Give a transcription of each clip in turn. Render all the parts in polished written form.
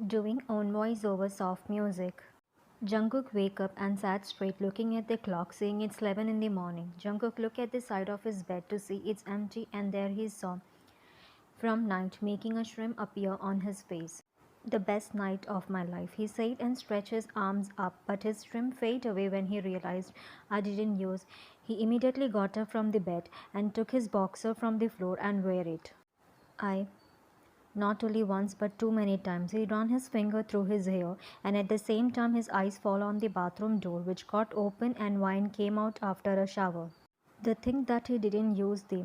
doing own voice over soft music. Jungkook wake up and sat straight looking at the clock seeing it's 11 in the morning. Jungkook looked at the side of his bed to see it's empty and there he saw from night making a shrimp appear on his face. The best night of my life, he said and stretched his arms up, but his shrimp faded away when he realized I didn't use. He immediately got up from the bed and took his boxer from the floor and wear it. I not only once but too many times. He ran his finger through his hair, and at the same time his eyes fell on the bathroom door, which got open and wine came out after a shower. The thing that he didn't use the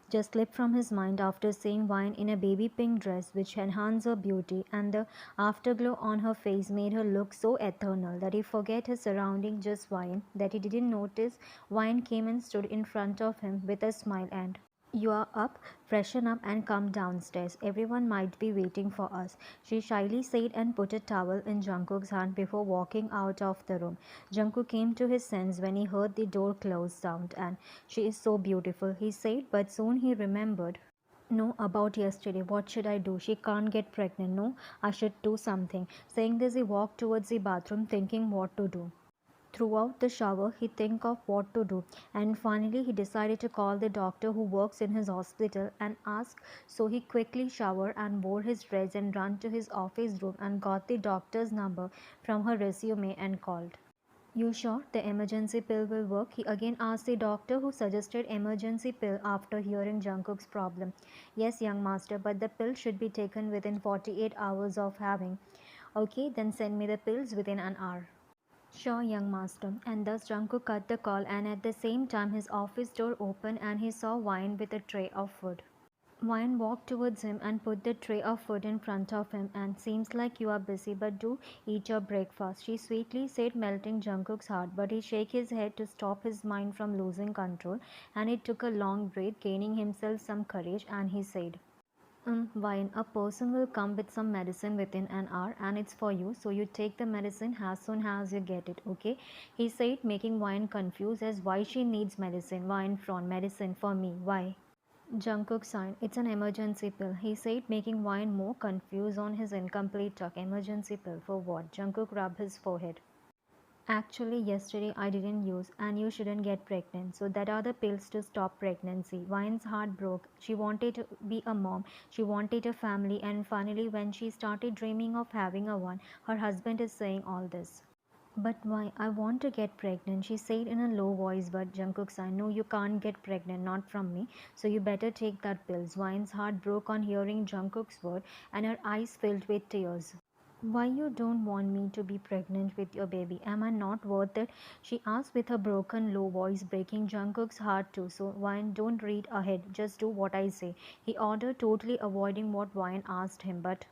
just slipped from his mind after seeing wine in a baby pink dress which enhanced her beauty, and the afterglow on her face made her look so eternal that he forgot his surrounding just wine, that he didn't notice wine came and stood in front of him with a smile and you are up, freshen up and come downstairs. Everyone might be waiting for us, she shyly said and put a towel in Jungkook's hand before walking out of the room. Jungkook came to his senses when he heard the door close sound and she is so beautiful, he said, but soon he remembered. No, about yesterday. What should I do? She can't get pregnant. No, I should do something. Saying this, he walked towards the bathroom thinking what to do. Throughout the shower, he think of what to do, and finally he decided to call the doctor who works in his hospital and ask. So he quickly showered and wore his dress and ran to his office room and got the doctor's number from her resume and called. You sure the emergency pill will work? He again asked the doctor who suggested emergency pill after hearing Jungkook's problem. Yes, young master, but the pill should be taken within 48 hours of having. Okay, then send me the pills within an hour. Sure, young master. And thus Jungkook cut the call, and at the same time his office door opened and he saw Wine with a tray of food. Wine walked towards him and put the tray of food in front of him and seems like you are busy but do eat your breakfast, she sweetly said, melting Jungkook's heart, but he shook his head to stop his mind from losing control and he took a long breath, gaining himself some courage, and he said, Wine, a person will come with some medicine within an hour and it's for you, so you take the medicine as soon as you get it, okay? He said, making Wine confused as why she needs medicine. Wine from medicine for me, why? Jungkook sighed. It's an emergency pill, he said, making Wine more confused on his incomplete talk. Emergency pill for what? Jungkook rubbed his forehead. Actually, yesterday I didn't use, and you shouldn't get pregnant. So that are the pills to stop pregnancy. Wine's heart broke. She wanted to be a mom. She wanted a family, and finally, when she started dreaming of having a one, her husband is saying all this. But why? I want to get pregnant, she said in a low voice, but Jungkook said, no, you can't get pregnant, not from me, so you better take that pills. Wine's heart broke on hearing Jungkook's word, and her eyes filled with tears. Why you don't want me to be pregnant with your baby? Am I not worth it? She asked with her broken low voice, breaking Jungkook's heart too. So Wine, don't read ahead, just do what I say, he ordered, totally avoiding what Wine asked him, but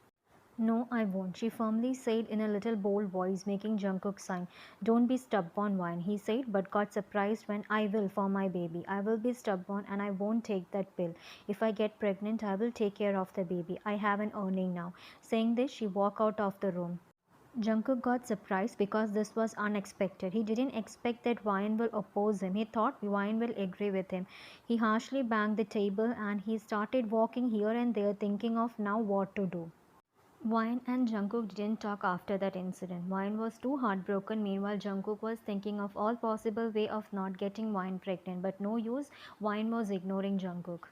no, I won't, she firmly said in a little bold voice, making Jungkook sign. Don't be stubborn, Wine, he said, but got surprised when I will for my baby. I will be stubborn and I won't take that pill. If I get pregnant, I will take care of the baby. I have an earning now. Saying this, she walked out of the room. Jungkook got surprised because this was unexpected. He didn't expect that Wine will oppose him. He thought Wine will agree with him. He harshly banged the table and he started walking here and there thinking of now what to do. Wine and Jungkook didn't talk after that incident. Wine was too heartbroken. Meanwhile, Jungkook was thinking of all possible way of not getting Wine pregnant, but no use. Wine was ignoring Jungkook.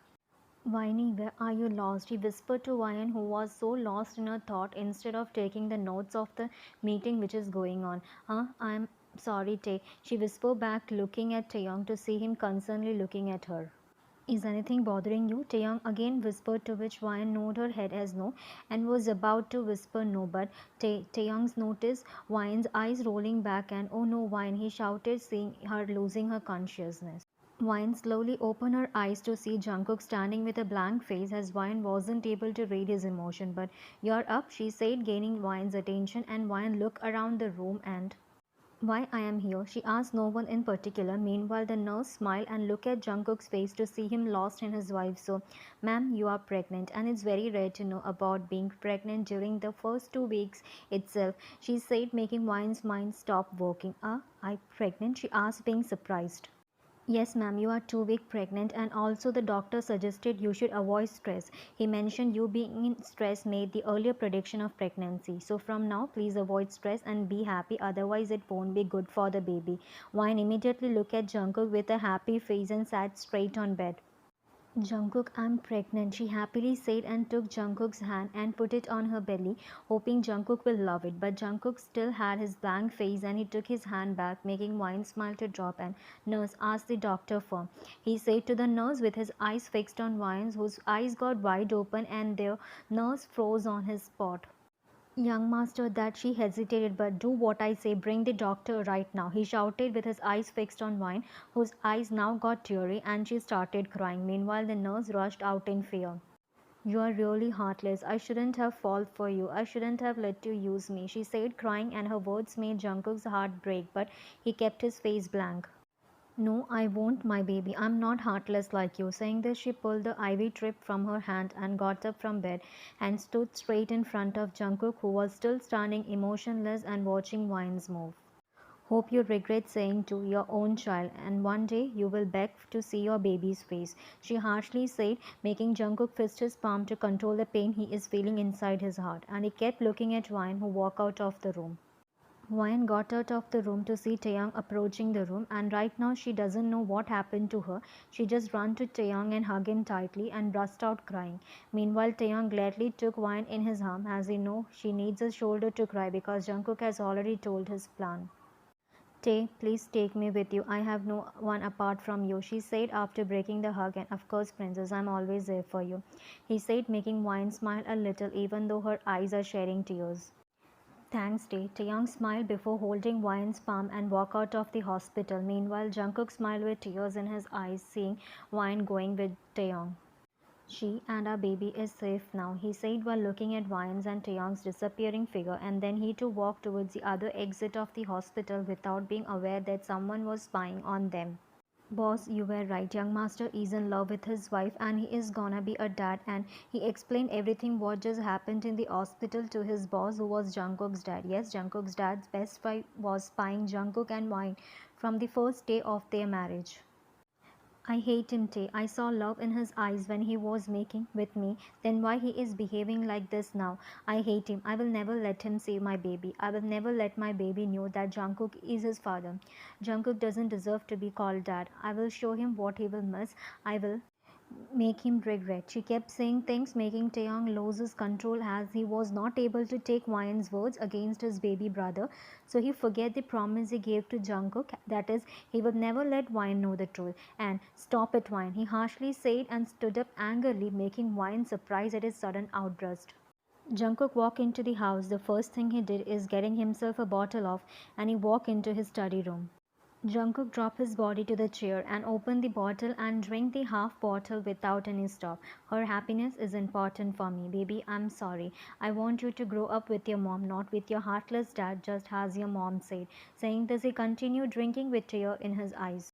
Winey, where are you lost? He whispered to Wine, who was so lost in her thought instead of taking the notes of the meeting which is going on. I'm sorry, Tae. She whispered back, looking at Taehyung to see him concernedly looking at her. Is anything bothering you? Taehyung again whispered, to which Wine nodded her head as no, and was about to whisper no, but Taehyung's noticed Wine's eyes rolling back and oh no, Wine, he shouted, seeing her losing her consciousness. Wine slowly opened her eyes to see Jungkook standing with a blank face as Wine wasn't able to read his emotion. But you're up, she said, gaining Wine's attention, and Wine looked around the room and why I am here, she asked no one in particular. Meanwhile, the nurse smiled and looked at Jungkook's face to see him lost in his wife. So, ma'am, you are pregnant, and it's very rare to know about being pregnant during the first 2 weeks itself, she said, making Wine's mind stop working. I pregnant? She asked, being surprised. Yes, ma'am, you are 2 weeks pregnant, and also the doctor suggested you should avoid stress. He mentioned you being in stress made the earlier prediction of pregnancy. So from now, please avoid stress and be happy, otherwise it won't be good for the baby. Wine immediately looked at Jungkook with a happy face and sat straight on bed. Jungkook, I'm pregnant, she happily said and took Jungkook's hand and put it on her belly, hoping Jungkook will love it. But Jungkook still had his blank face and he took his hand back, making Wine's smile to drop and nurse asked the doctor for. He said to the nurse with his eyes fixed on Wine's, whose eyes got wide open and their nurse froze on his spot. Young master, that she hesitated, but do what I say, bring the doctor right now, he shouted with his eyes fixed on Wine, whose eyes now got teary and she started crying. Meanwhile, the nurse rushed out in fear. You are really heartless. I shouldn't have fallen for you. I shouldn't have let you use me, she said, crying, and her words made Jungkook's heart break, but he kept his face blank. No, I won't, my baby. I'm not heartless like you. Saying this, she pulled the ivy strip from her hand and got up from bed and stood straight in front of Jungkook, who was still standing emotionless and watching Wine's move. Hope you regret saying to your own child, and one day you will beg to see your baby's face, she harshly said, making Jungkook fist his palm to control the pain he is feeling inside his heart. And he kept looking at Wine, who walked out of the room. Wyan got out of the room to see Taeyong approaching the room, and right now she doesn't know what happened to her. She just ran to Taeyong and hugged him tightly and burst out crying. Meanwhile, Taeyong gladly took Wyan in his arm as he knows she needs a shoulder to cry because Jungkook has already told his plan. Tay, please take me with you. I have no one apart from you, she said after breaking the hug. And of course, princess, I'm always there for you, he said, making Wyan smile a little even though her eyes are shedding tears. Thanks, Day. Taeyong smiled before holding Wyan's palm and walked out of the hospital. Meanwhile, Jungkook smiled with tears in his eyes, seeing Wyan going with Taeyong. She and our baby is safe now, he said while looking at Wyan's and Taeyong's disappearing figure, and then he too walked towards the other exit of the hospital without being aware that someone was spying on them. Boss, you were right. Young master is in love with his wife and he is gonna be a dad, and he explained everything what just happened in the hospital to his boss, who was Jungkook's dad. Yes, Jungkook's dad's best wife was spying Jungkook and Wine from the first day of their marriage. I hate him, Tay. I saw love in his eyes when he was making with me. Then why he is behaving like this now? I hate him. I will never let him save my baby. I will never let my baby know that Jungkook is his father. Jungkook doesn't deserve to be called dad. I will show him what he will miss. I will make him regret. She kept saying things, making Taeyong lose his control as he was not able to take Wyan's words against his baby brother. So he forget the promise he gave to Jungkook, that is, he would never let Wyan know the truth. And stop it, Wyan, he harshly said and stood up angrily, making Wyan surprised at his sudden outburst. Jungkook walked into the house. The first thing he did is getting himself a bottle of, and he walked into his study room. Jungkook dropped his body to the chair and opened the bottle and drank the half bottle without any stop. Her happiness is important for me, baby. I'm sorry. I want you to grow up with your mom, not with your heartless dad, just as your mom said. Saying this, he continued drinking with tear in his eyes.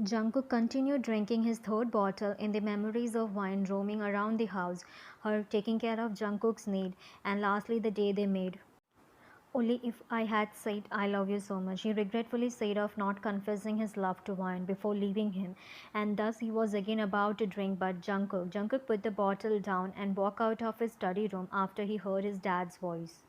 Jungkook continued drinking his third bottle in the memories of Wine roaming around the house, her taking care of Jungkook's need, and lastly the day they made. Only if I had said I love you so much, he regretfully said of not confessing his love to Wine before leaving him, and thus he was again about to drink, but Jungkook put the bottle down and walked out of his study room after he heard his dad's voice.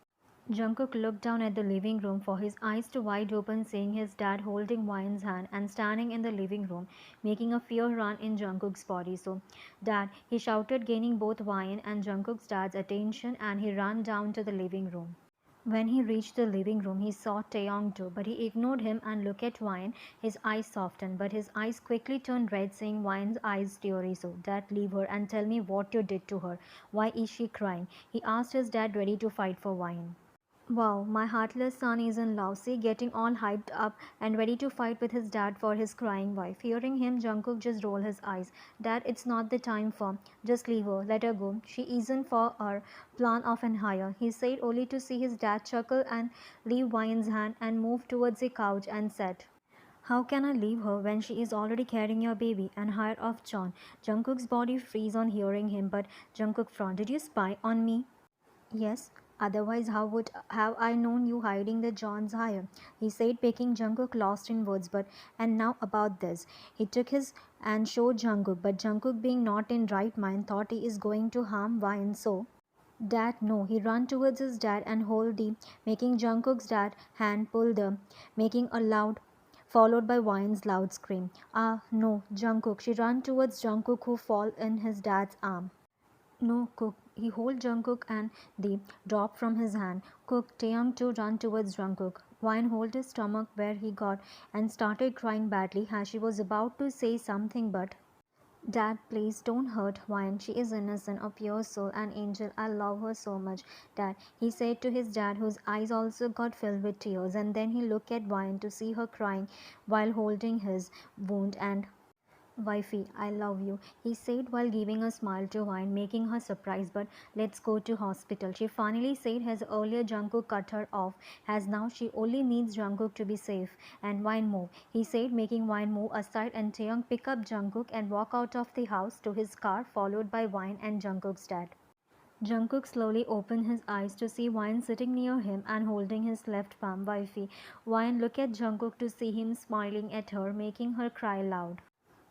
Jungkook looked down at the living room for his eyes to wide open, seeing his dad holding Wine's hand and standing in the living room, making a fear run in Jungkook's body. So, Dad, he shouted, gaining both Wine and Jungkook's dad's attention, and he ran down to the living room. When he reached the living room, he saw Taeyong too, but he ignored him and looked at Wine. His eyes softened, but his eyes quickly turned red, seeing Wine's eyes teary. So, Dad, leave her and tell me what you did to her. Why is she crying? He asked his dad, ready to fight for Wine. Wow, my heartless son is in love. See, getting all hyped up and ready to fight with his dad for his crying wife. Hearing him, Jungkook just rolled his eyes. Dad, it's not the time for. Just leave her. Let her go. She isn't for our plan of an heir, he said, only to see his dad chuckle and leave Wyan's hand and move towards the couch and said, how can I leave her when she is already carrying your baby and heir of John? Jungkook's body freeze on hearing him, but Jungkook frowned. Did you spy on me? Yes. Otherwise, how would have I known you hiding the John's hire? He said, making Jungkook lost in words. But and now about this. He took his and showed Jungkook, but Jungkook, being not in right mind, thought he is going to harm Wine. So, Dad, no. He ran towards his dad and hold the, making Jungkook's dad hand pull the, making a loud, followed by Wine's loud scream. Ah, no, Jungkook. She ran towards Jungkook, who fall in his dad's arm. No, Cook. He hold Jungkook and the drop from his hand. Cook, Taeyong to run towards Jungkook. Wine hold his stomach where he got and started crying badly as she was about to say something, but Dad, please don't hurt Wine. She is innocent, a pure soul, an angel. I love her so much. Dad, he said to his dad, whose eyes also got filled with tears, and then he looked at Wine to see her crying while holding his wound and Wifey, I love you, he said while giving a smile to Wine, making her surprised. But let's go to hospital. She finally said as earlier Jungkook cut her off, as now she only needs Jungkook to be safe. And Wine move, he said, making Wine move aside, and Taeyong pick up Jungkook and walk out of the house to his car, followed by Wine and Jungkook's dad. Jungkook slowly opened his eyes to see Wine sitting near him and holding his left palm. Wifey, Wine looked at Jungkook to see him smiling at her, making her cry loud.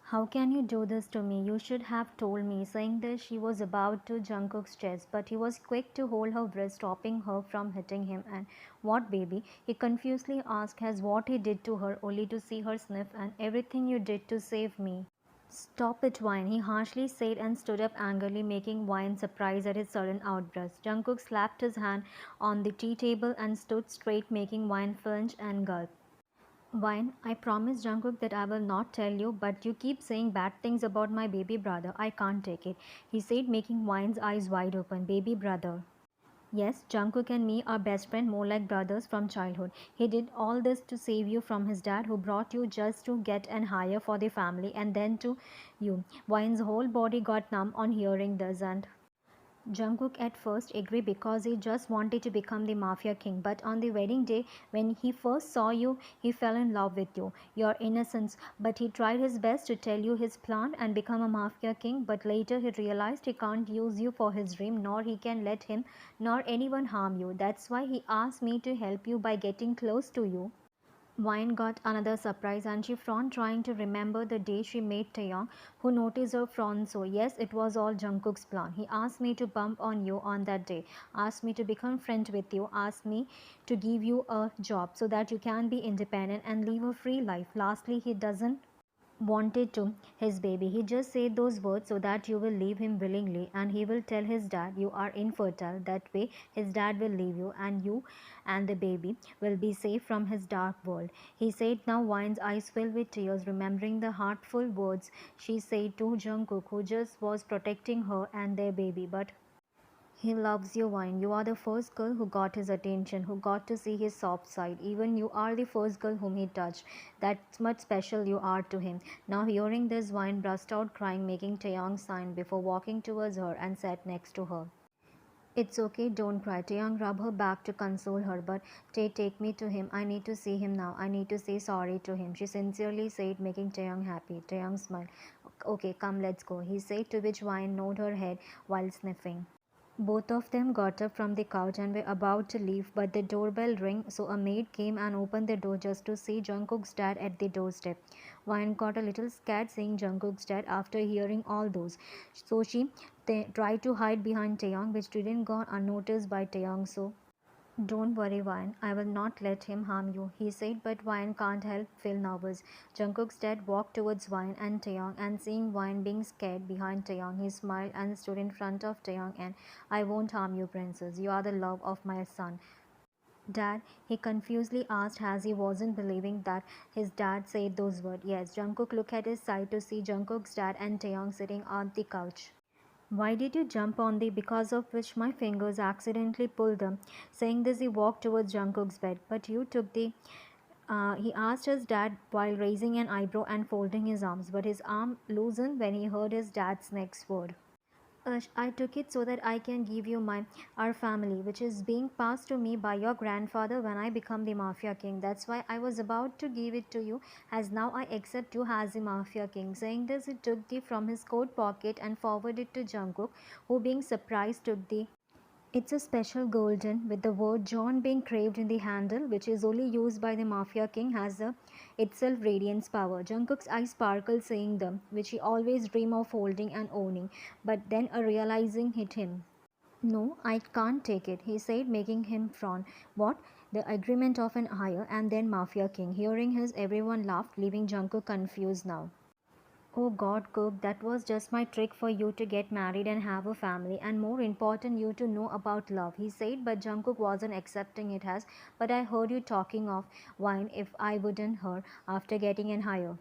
How can you do this to me? You should have told me. Saying this, she was about to Jungkook's chest, but he was quick to hold her wrist, stopping her from hitting him. And what, baby? He confusedly asked, as what he did to her, only to see her sniff, and everything you did to save me. Stop it, Wine, he harshly said and stood up angrily, making Wine surprised at his sudden outburst. Jungkook slapped his hand on the tea table and stood straight, making Wine flinch and gulp. Wine, I promise Jungkook that I will not tell you, but you keep saying bad things about my baby brother. I can't take it, he said, making Wine's eyes wide open. Baby brother. Yes, Jungkook and me are best friends, more like brothers from childhood. He did all this to save you from his dad, who brought you just to get an hire for the family, and then to you. Wine's whole body got numb on hearing this, and Jungkook at first agreed because he just wanted to become the Mafia king, but on the wedding day, when he first saw you, he fell in love with you, your innocence. But he tried his best to tell you his plan and become a Mafia king, but later he realized he can't use you for his dream, nor he can let him nor anyone harm you. That's why he asked me to help you by getting close to you. Wine got another surprise and she frowned, trying to remember the day she met Taeyong, who noticed her frown. So, yes, it was all Jungkook's plan. He asked me to bump on you on that day, asked me to become friends with you, asked me to give you a job so that you can be independent and live a free life. Lastly, he doesn't wanted to his baby. He just said those words so that you will leave him willingly, and he will tell his dad you are infertile. That way his dad will leave you and the baby will be safe from his dark world. He said. Now Wine's eyes filled with tears, remembering the heartful words she said to Jungkook, who just was protecting her and their baby. But he loves you, Wine. You are the first girl who got his attention, who got to see his soft side. Even you are the first girl whom he touched. That's much special you are to him. Now hearing this, Wine burst out crying, making Taeyong sign before walking towards her and sat next to her. It's okay, don't cry. Taeyong rubbed her back to console her, but take me to him. I need to see him now. I need to say sorry to him, she sincerely said, making Taeyong happy. Taeyong smiled. Okay, come, let's go, he said, to which Wine nodded her head while sniffing. Both of them got up from the couch and were about to leave, but the doorbell rang, so a maid came and opened the door just to see Jungkook's dad at the doorstep. Wine got a little scared seeing Jungkook's dad after hearing all those, so she tried to hide behind Taeyong, which didn't go unnoticed by Taeyong. So don't worry, Wine. I will not let him harm you, he said, but Wine can't help feel nervous. Jungkook's dad walked towards Wine and Taeyong, and seeing Wine being scared behind Taeyong, he smiled and stood in front of Taeyong and, I won't harm you, princess. You are the love of my son. Dad, he confusedly asked as he wasn't believing that his dad said those words. Yes, Jungkook looked at his side to see Jungkook's dad and Taeyong sitting on the couch. Why did you jump on the because of which my fingers accidentally pulled them? Saying this, he walked towards Jungkook's bed. But you took the. He asked his dad while raising an eyebrow and folding his arms. But his arm loosened when he heard his dad's next word. I took it so that I can give you our family, which is being passed to me by your grandfather when I become the Mafia king. That's why I was about to give it to you, as now I accept you as the Mafia king. Saying this, he took the from his coat pocket and forwarded it to Jungkook, who being surprised took the It's a special golden with the word John being carved in the handle, which is only used by the Mafia King, has a itself radiance power. Jungkook's eyes sparkle seeing them, which he always dream of holding and owning, but then a realizing hit him. No, I can't take it, he said, making him frown. What? The agreement of an heir and then Mafia King. Hearing his, everyone laughed, leaving Jungkook confused now. Oh God, Cook, that was just my trick for you to get married and have a family, and more important, you to know about love, he said, but Jungkook wasn't accepting it as, but I heard you talking of wine if I wouldn't her after getting in higher.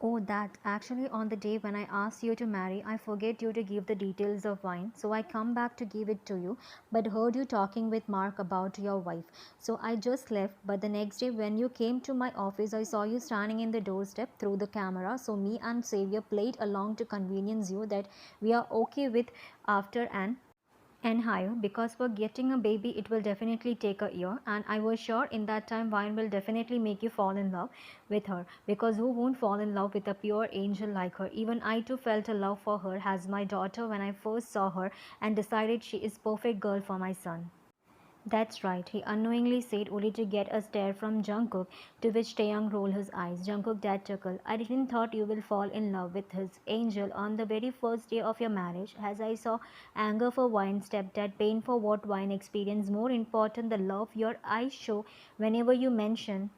Oh, that. Actually, on the day when I asked you to marry, I forget you to give the details of wine. So I come back to give it to you, but heard you talking with Mark about your wife. So I just left. But the next day, when you came to my office, I saw you standing in the doorstep through the camera. So me and Xavier played along to convenience you that we are okay with after and higher because for getting a baby it will definitely take a year, and I was sure in that time wine will definitely make you fall in love with her, because who won't fall in love with a pure angel like her? Even I too felt a love for her as my daughter when I first saw her and decided she is perfect girl for my son. That's right, he unknowingly said, only to get a stare from Jungkook, to which Taehyung rolled his eyes. Jungkook dad chuckled. I didn't thought you will fall in love with his angel on the very first day of your marriage, as I saw anger for wine, stepdad, pain for what wine experience, more important the love your eyes show whenever you mention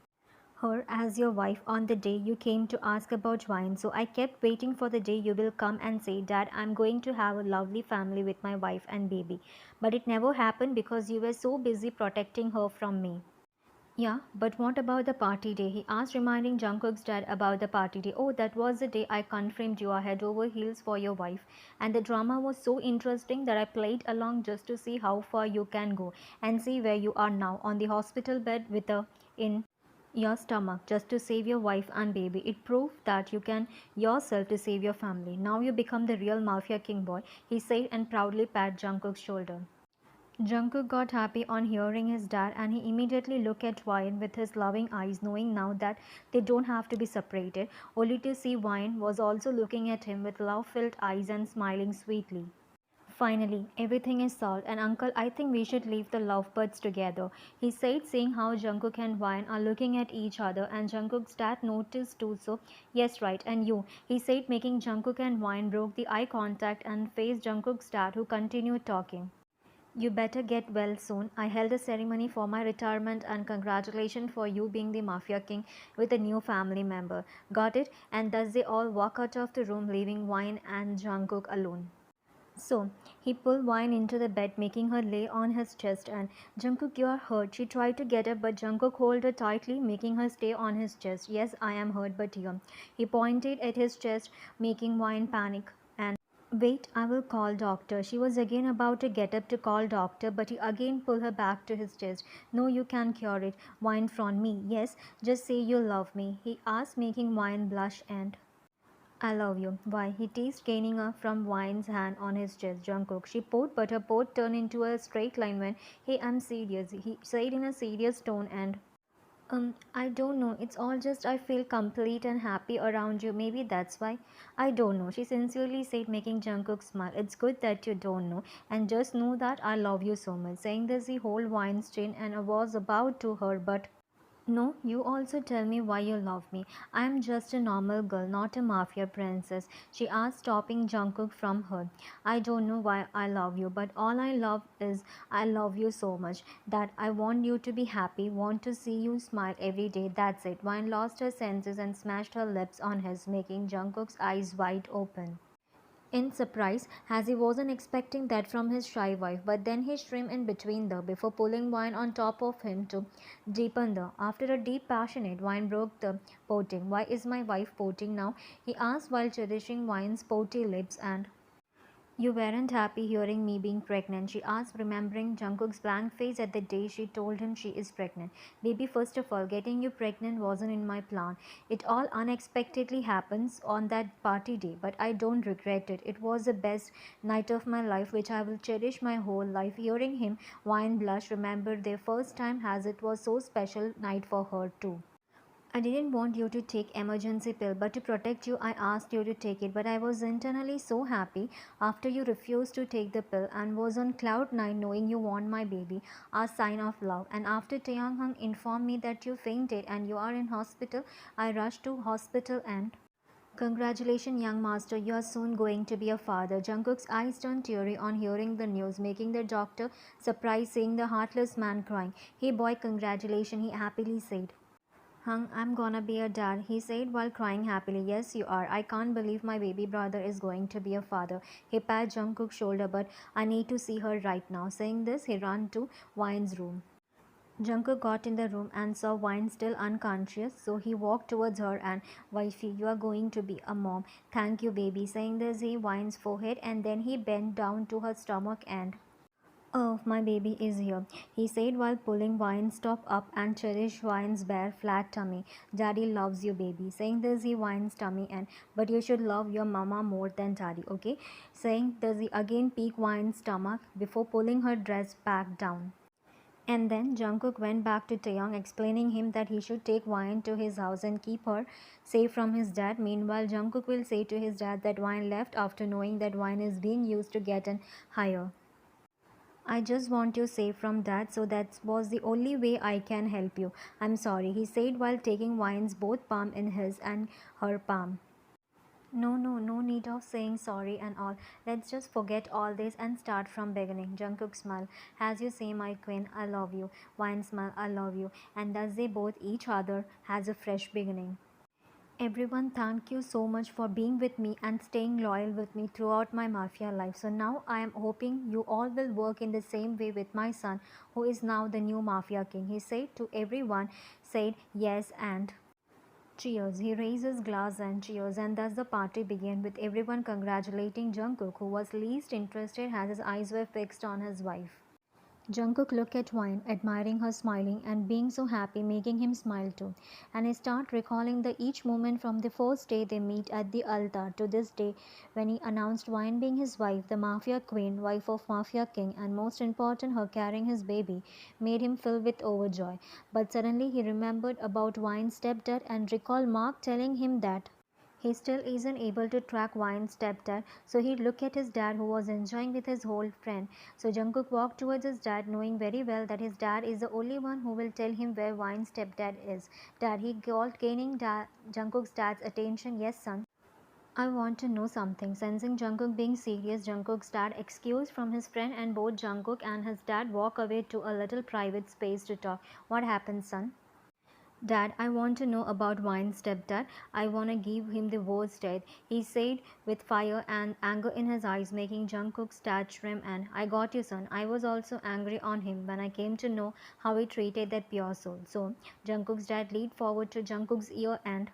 her as your wife on the day you came to ask about wine. So I kept waiting for the day you will come and say, Dad, I'm going to have a lovely family with my wife and baby. But it never happened because you were so busy protecting her from me. Yeah, but what about the party day? He asked, reminding Jungkook's dad about the party day. Oh, that was the day I confirmed you are head over heels for your wife. And the drama was so interesting that I played along just to see how far you can go and see where you are now on the hospital bed with a in your stomach just to save your wife and baby. It proved that you can yourself to save your family. Now you become the real Mafia King boy, he said and proudly pat Jungkook's shoulder. Jungkook got happy on hearing his dad, and he immediately looked at Wyan with his loving eyes, knowing now that they don't have to be separated, only to see Wyan was also looking at him with love-filled eyes and smiling sweetly. Finally, everything is solved, and Uncle, I think we should leave the lovebirds together, he said, seeing how Jungkook and Wyan are looking at each other, and Jungkook's dad noticed too. So, yes, right, and you, he said, making Jungkook and Wyan broke the eye contact and faced Jungkook's dad, who continued talking. You better get well soon. I held a ceremony for my retirement, and congratulations for you being the Mafia King with a new family member. Got it? And thus they all walk out of the room, leaving Wine and Jungkook alone. So he pulled Wine into the bed, making her lay on his chest. And Jungkook, you are hurt. She tried to get up, but Jungkook held her tightly, making her stay on his chest. Yes, I am hurt, but you. He pointed at his chest, making Wine panic. And wait, I will call doctor. She was again about to get up to call doctor, but he again pulled her back to his chest. No, you can cure it. Wine from me. Yes, just say you love me, he asked, making Wine blush. And I love you. Why? He teased, gaining up from Wine's hand on his chest. Jungkook. She pouted, but her port turned into a straight line when, hey, I'm serious, he said in a serious tone. And I don't know. It's all just I feel complete and happy around you. Maybe that's why. I don't know, she sincerely said, making Jungkook smile. It's good that you don't know. And just know that I love you so much. Saying this, he held Wine's chin and was about to her, but no, you also tell me why you love me. I am just a normal girl, not a mafia princess, she asked, stopping Jungkook from her. I don't know why I love you, but all I love is I love you so much that I want you to be happy, want to see you smile every day. That's it. Wine lost her senses and smashed her lips on his, making Jungkook's eyes wide open in surprise, as he wasn't expecting that from his shy wife, but then he shrimp in between them before pulling Wine on top of him to deepen the. After a deep passionate, Wine broke the pouting. Why is my wife pouting now? He asked while cherishing Wine's pouty lips. And you weren't happy hearing me being pregnant, she asked, remembering Jungkook's blank face at the day she told him she is pregnant. Baby, first of all, getting you pregnant wasn't in my plan. It all unexpectedly happens on that party day, but I don't regret it. It was the best night of my life, which I will cherish my whole life. Hearing him whine blush, remembered their first time, as it was so special night for her too. I didn't want you to take emergency pill, but to protect you I asked you to take it. But I was internally so happy after you refused to take the pill and was on cloud 9 knowing you want my baby, a sign of love. And after Taehyung informed me that you fainted and you are in hospital, I rushed to hospital and congratulations, young master. You are soon going to be a father. Jungkook's eyes turned teary on hearing the news, making the doctor surprised seeing the heartless man crying. Hey boy, congratulations, he happily said. Hung, I'm gonna be a dad, he said while crying happily. Yes, you are. I can't believe my baby brother is going to be a father. He pat Jungkook's shoulder, but I need to see her right now. Saying this, he ran to Wine's room. Jungkook got in the room and saw Wine still unconscious, so he walked towards her and, Wifey, you are going to be a mom. Thank you, baby. Saying this, he Wine's forehead and then he bent down to her stomach and oh, my baby is here, he said while pulling Wine's top up and cherished Wine's bare, flat tummy. Daddy loves you, baby. Saying this, he Wine's tummy and, but you should love your mama more than daddy, okay? Saying this, he again peeked Wine's stomach before pulling her dress back down. And then Jungkook went back to Taehyung, explaining him that he should take Wine to his house and keep her safe from his dad. Meanwhile, Jungkook will say to his dad that Wine left after knowing that Wine is being used to get an heir. I just want you safe from that, so that was the only way I can help you. I'm sorry, he said while taking Wine's both palm in his and her palm. No need of saying sorry and all. Let's just forget all this and start from beginning. Jungkook smiled. As you say, my queen, I love you. Wine smiled, I love you. And thus they both each other has a fresh beginning. Everyone, thank you so much for being with me and staying loyal with me throughout my Mafia life. So now I am hoping you all will work in the same way with my son, who is now the new Mafia king. He said to everyone, said yes and cheers. He raised his glass and cheers, and thus the party began with everyone congratulating Jungkook, who was least interested as his eyes were fixed on his wife. Jungkook looked at Wine, admiring her smiling and being so happy, making him smile too. And he started recalling the each moment from the first day they meet at the altar to this day when he announced Wine being his wife, the Mafia Queen, wife of Mafia King, and most important, her carrying his baby, made him fill with overjoy. But suddenly he remembered about Wine's stepdad and recalled Mark telling him that he still isn't able to track Wine's stepdad, so he'd look at his dad who was enjoying with his whole friend. So Jungkook walked towards his dad, knowing very well that his dad is the only one who will tell him where Wine's stepdad is. Dad, he called, gaining Jungkook's dad's attention. Yes, son. I want to know something. Sensing Jungkook being serious, Jungkook's dad excused from his friend and both Jungkook and his dad walk away to a little private space to talk. What happened, son? Dad, I want to know about Wine's stepdad. I want to give him the worst death, he said with fire and anger in his eyes, making Jungkook's dad trim. And I got you, son. I was also angry on him when I came to know how he treated that pure soul. So Jungkook's dad leaned forward to Jungkook's ear and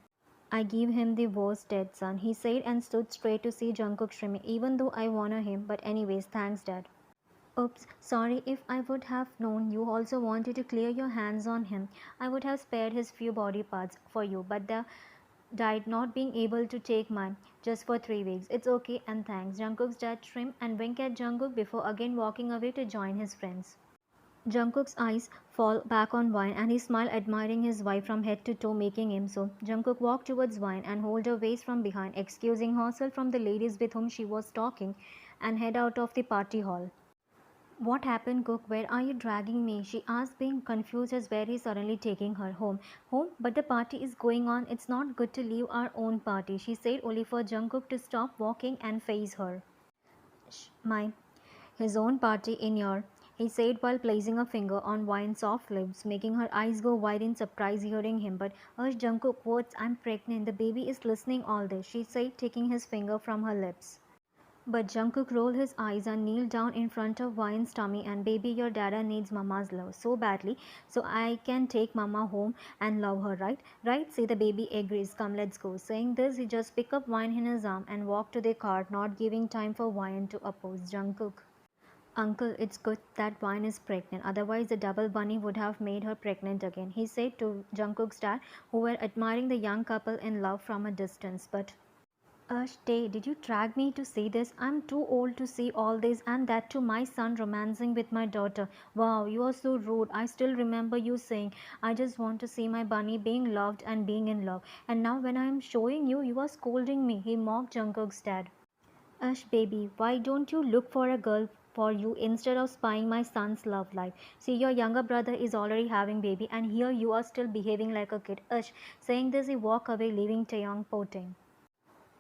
I give him the worst death, son, he said and stood straight to see Jungkook shrimming, even though I honor him. But anyways, thanks, Dad. Oops, sorry. If I would have known you also wanted to clear your hands on him, I would have spared his few body parts for you, but the died not being able to take mine just for 3 weeks. It's okay and thanks. Jungkook's dad trimmed and winked at Jungkook before again walking away to join his friends. Jungkook's eyes fall back on Wine and he smiled, admiring his wife from head to toe, making him so. Jungkook walked towards Wine and held her waist from behind, excusing herself from the ladies with whom she was talking, and head out of the party hall. What happened, Cook? Where are you dragging me? She asked, being confused as where he's suddenly taking her home. Home? But the party is going on. It's not good to leave our own party, she said, only for Jungkook to stop walking and face her. My, his own party in your, he said while placing a finger on Wine's soft lips, making her eyes go wide in surprise hearing him. But, Jungkook, what? I'm pregnant. The baby is listening all this, she said, taking his finger from her lips. But Jungkook rolled his eyes and kneeled down in front of Wine's tummy and baby, your dada needs mama's love so badly, so I can take mama home and love her, right? Right? Say the baby agrees. Come, let's go. Saying this, he just picked up Wine in his arm and walked to the car, not giving time for Wine to oppose. Jungkook. Uncle, it's good that Wine is pregnant. Otherwise, the double bunny would have made her pregnant again, he said to Jungkook's dad, who were admiring the young couple in love from a distance. But Tay, did you drag me to see this? I'm too old to see all this, and that to my son romancing with my daughter. Wow, you are so rude. I still remember you saying, I just want to see my bunny being loved and being in love. And now, when I am showing you, you are scolding me. He mocked Jungkook's dad. Baby, why don't you look for a girl for you instead of spying my son's love life? See, your younger brother is already having baby, and here you are still behaving like a kid. Saying this, he walked away, leaving Taeyong pouting.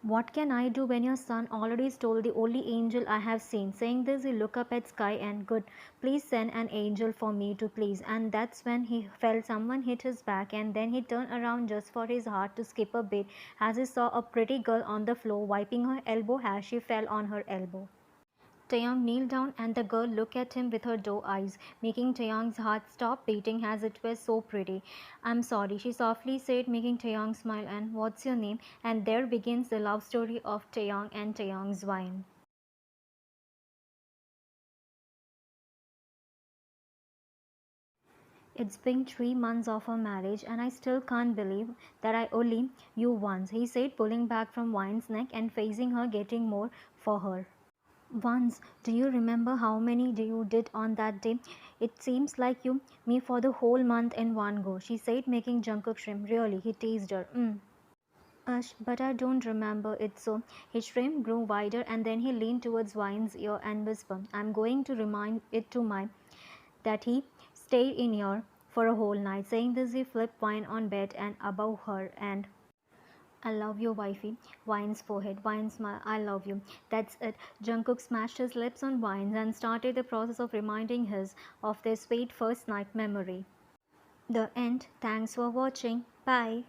What can I do when your son already stole the only angel I have seen? Saying this, he looked up at sky and good, please send an angel for me to please. And that's when he felt someone hit his back, and then he turned around just for his heart to skip a bit as he saw a pretty girl on the floor wiping her elbow as she fell on her elbow. Taeyong kneeled down and the girl looked at him with her doe eyes, making Taeyong's heart stop beating as it was so pretty. I'm sorry, she softly said, making Taeyong smile, and what's your name? And there begins the love story of Taeyong and Taeyong's wine. It's been 3 months of our marriage and I still can't believe that I only you once, he said, pulling back from Wine's neck and facing her, getting more for her. Once, do you remember how many you did on that day? It seems like you, me for the whole month in one go, she said, making Jungkook shrimp. Really, he teased her. But I don't remember it so. His shrimp grew wider and then he leaned towards Wine's ear and whispered, I'm going to remind it to my that he stayed in here for a whole night. Saying this, he flipped Wine on bed and above her and I love you, wifey. Wine's forehead. Wine smile. I love you. That's it. Jungkook smashed his lips on Wine's and started the process of reminding his of their sweet first night memory. The end. Thanks for watching. Bye.